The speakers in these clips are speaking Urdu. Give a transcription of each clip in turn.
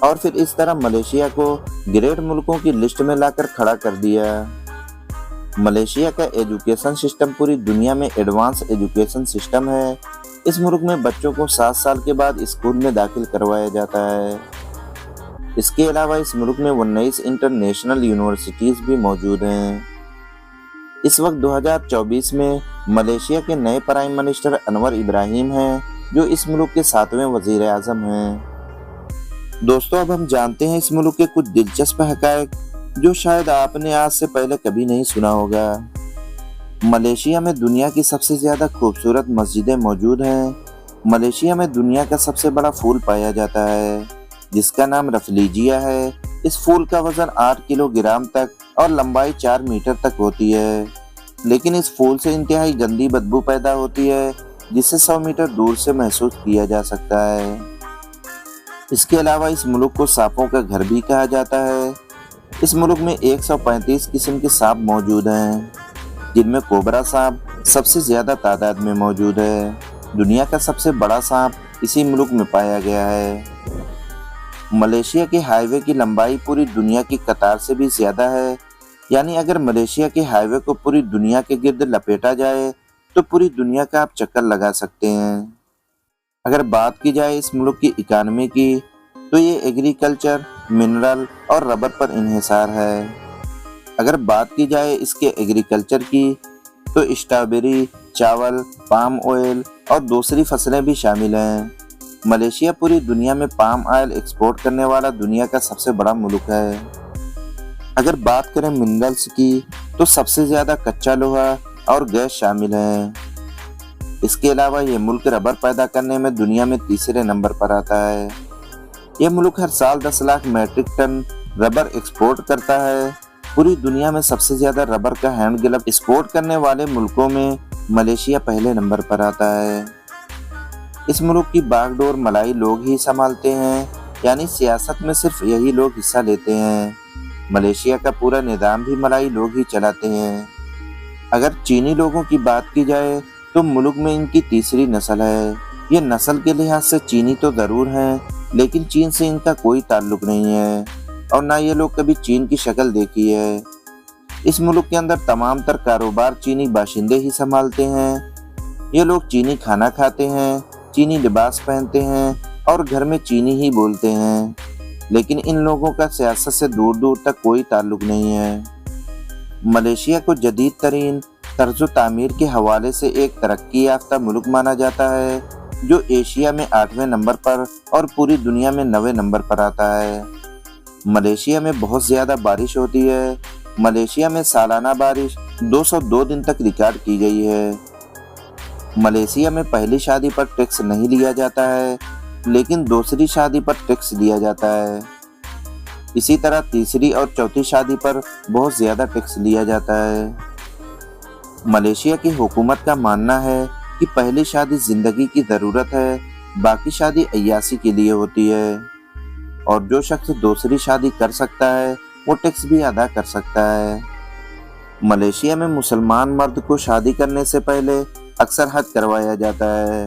اور پھر اس طرح ملیشیا کو گریٹ ملکوں کی لسٹ میں لا کر کھڑا کر دیا۔ ملیشیا کا ایجوکیشن سسٹم پوری دنیا میں ایڈوانس ایجوکیشن سسٹم ہے۔ اس ملک میں بچوں کو 7 سال کے بعد اسکول میں داخل کروایا جاتا ہے۔ اس کے علاوہ اس ملک میں 19 انٹرنیشنل یونیورسٹیز بھی موجود ہیں۔ اس وقت 2024 میں ملیشیا کے نئے پرائم منسٹر انور ابراہیم ہیں، جو اس ملک کے 7ویں وزیر اعظم ہیں۔ دوستو، اب ہم جانتے ہیں اس ملک کے کچھ دلچسپ حقائق جو شاید آپ نے آج سے پہلے کبھی نہیں سنا ہوگا۔ ملیشیا میں دنیا کی سب سے زیادہ خوبصورت مسجدیں موجود ہیں۔ ملیشیا میں دنیا کا سب سے بڑا پھول پایا جاتا ہے، جس کا نام رفلیجیا ہے۔ اس پھول کا وزن 8 کلو گرام تک اور لمبائی 4 میٹر تک ہوتی ہے، لیکن اس پھول سے انتہائی گندی بدبو پیدا ہوتی ہے، جسے 100 میٹر دور سے محسوس کیا جا سکتا ہے۔ اس کے علاوہ اس ملک کو سانپوں کا گھر بھی کہا جاتا ہے۔ اس ملک میں 135 قسم کے سانپ موجود ہیں، جن میں کوبرا سانپ سب سے زیادہ تعداد میں موجود ہے۔ دنیا کا سب سے بڑا سانپ اسی ملک میں پایا گیا ہے۔ ملیشیا کے ہائی وے کی لمبائی پوری دنیا کی قطار سے بھی زیادہ ہے، یعنی اگر ملیشیا کے ہائی وے کو پوری دنیا کے گرد لپیٹا جائے تو پوری دنیا کا آپ چکر لگا سکتے ہیں۔ اگر بات کی جائے اس ملک کی اکانومی کی، تو یہ ایگریکلچر، منرل اور ربر پر انحصار ہے۔ اگر بات کی جائے اس کے ایگریکلچر کی، تو اسٹرابیری، چاول، پام آئل اور دوسری فصلیں بھی شامل ہیں۔ ملیشیا پوری دنیا میں پام آئل ایکسپورٹ کرنے والا دنیا کا سب سے بڑا ملک ہے۔ اگر بات کریں منرلز کی، تو سب سے زیادہ کچا لوہا اور گیس شامل ہیں۔ اس کے علاوہ یہ ملک ربر پیدا کرنے میں دنیا میں تیسرے نمبر پر آتا ہے۔ یہ ملک ہر سال 10 lakh metric ton rubber export کرتا ہے۔ پوری دنیا میں سب سے زیادہ ربر کا ہینڈ گلو ایکسپورٹ کرنے والے ملکوں میں ملیشیا پہلے نمبر پر آتا ہے۔ اس ملک کی باغ ڈور ملائی لوگ ہی سنبھالتے ہیں، یعنی سیاست میں صرف یہی لوگ حصہ لیتے ہیں۔ ملیشیا کا پورا نظام بھی ملائی لوگ ہی چلاتے ہیں۔ اگر چینی لوگوں کی بات کی جائے تو ملک میں ان کی تیسری نسل ہے۔ یہ نسل کے لحاظ سے چینی تو ضرور ہیں، لیکن چین سے ان کا کوئی تعلق نہیں ہے، اور نہ یہ لوگ کبھی چین کی شکل دیکھی ہے۔ اس ملک کے اندر تمام تر کاروبار چینی باشندے ہی سنبھالتے ہیں۔ یہ لوگ چینی کھانا کھاتے ہیں، چینی لباس پہنتے ہیں اور گھر میں چینی ہی بولتے ہیں، لیکن ان لوگوں کا سیاست سے دور دور تک کوئی تعلق نہیں ہے۔ ملیشیا کو جدید ترین طرز و تعمیر کے حوالے سے ایک ترقی یافتہ ملک مانا جاتا ہے، جو ایشیا میں 8ویں نمبر پر اور پوری دنیا میں 9ویں نمبر پر آتا ہے۔ ملیشیا میں بہت زیادہ بارش ہوتی ہے۔ ملیشیا میں سالانہ بارش 202 دن تک ریکارڈ کی گئی ہے۔ ملیشیا میں پہلی شادی پر ٹیکس نہیں لیا جاتا ہے، لیکن دوسری شادی پر ٹیکس لیا جاتا ہے۔ اسی طرح تیسری اور چوتھی شادی پر بہت زیادہ ٹیکس لیا جاتا ہے۔ ملیشیا کی حکومت کا ماننا ہے کہ پہلی شادی زندگی کی ضرورت ہے، باقی شادی عیاشی کے لیے ہوتی ہے، اور جو شخص دوسری شادی کر سکتا ہے وہ ٹیکس بھی ادا کر سکتا ہے۔ ملیشیا میں مسلمان مرد کو شادی کرنے سے پہلے اکثر حج کروایا جاتا ہے،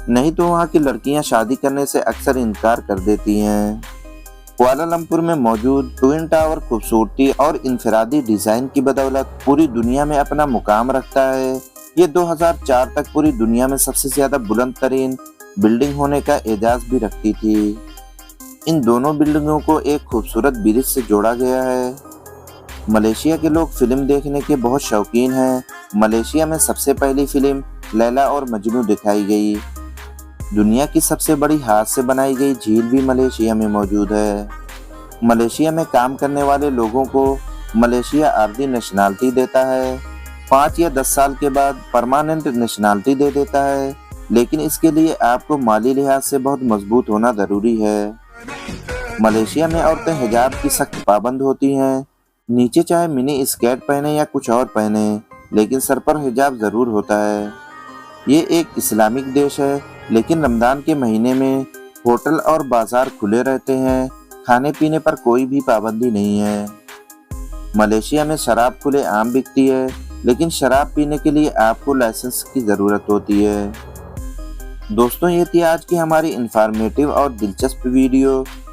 نہیں تو وہاں کی لڑکیاں شادی کرنے سے اکثر انکار کر دیتی ہیں۔ کوالالمپور میں موجود ٹوئن ٹاور خوبصورتی اور انفرادی ڈیزائن کی بدولت پوری دنیا میں اپنا مقام رکھتا ہے۔ یہ 2004 تک پوری دنیا میں سب سے زیادہ بلند ترین بلڈنگ ہونے کا اعزاز بھی رکھتی تھی۔ ان دونوں بلڈنگوں کو ایک خوبصورت برج سے جوڑا گیا ہے۔ ملیشیا کے لوگ فلم دیکھنے کے بہت شوقین ہیں۔ ملیشیا میں سب سے پہلی فلم لیلا اور مجنوں دکھائی گئی۔ دنیا کی سب سے بڑی ہاتھ سے بنائی گئی جھیل بھی ملیشیا میں موجود ہے۔ ملیشیا میں کام کرنے والے لوگوں کو ملیشیا عارضی نیشنلٹی دیتا ہے۔ 5 یا 10 سال کے بعد پرماننٹ نیشنلٹی دے دیتا ہے، لیکن اس کے لیے آپ کو مالی لحاظ سے بہت مضبوط ہونا ضروری ہے۔ ملیشیا میں عورتیں حجاب کی سخت پابند ہوتی ہیں۔ نیچے چاہے منی اسکرٹ پہنے یا کچھ اور پہنے، لیکن سر پر حجاب ضرور ہوتا ہے۔ یہ ایک اسلامک دیش ہے، لیکن رمضان کے مہینے میں ہوٹل اور بازار کھلے رہتے ہیں۔ کھانے پینے پر کوئی بھی پابندی نہیں ہے۔ ملیشیا میں شراب کھلے عام بکتی ہے، لیکن شراب پینے کے لیے آپ کو لائسنس کی ضرورت ہوتی ہے۔ دوستوں، یہ تھی آج کی ہماری انفارمیٹیو اور دلچسپ ویڈیو۔